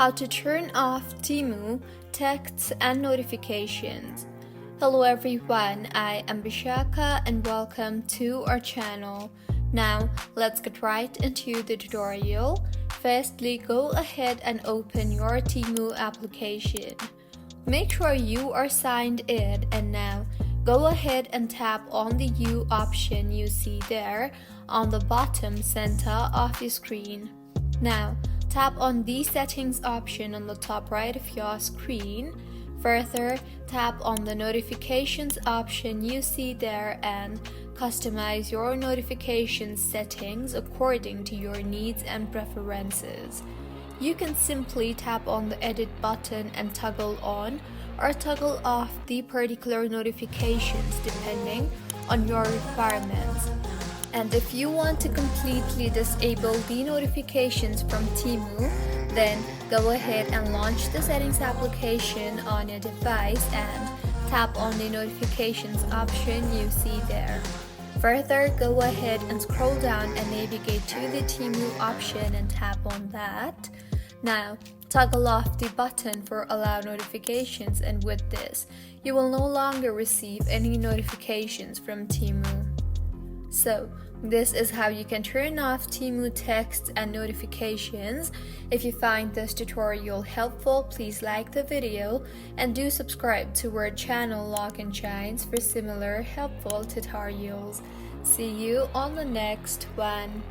How to turn off Temu texts and notifications. Hello everyone, I am Bishaka and welcome to our channel. Now let's get right into the tutorial. Firstly, go ahead and open your Temu application. Make sure you are signed in, and now go ahead and tap on the U option you see there on the bottom center of your screen. Now tap on the settings option on the top right of your screen. Further, tap on the notifications option you see there and customize your notification settings according to your needs and preferences. You can simply tap on the edit button and toggle on or toggle off the particular notifications depending on your requirements. And if you want to completely disable the notifications from Temu, then go ahead and launch the settings application on your device and tap on the notifications option you see there. Further, go ahead and scroll down and navigate to the Temu option and tap on that. Now, toggle off the button for allow notifications, and with this, you will no longer receive any notifications from Temu. So, this is how you can turn off Temu texts and notifications. If you find this tutorial helpful, please like the video and do subscribe to our channel Lock and Shines for similar helpful tutorials. See you on the next one.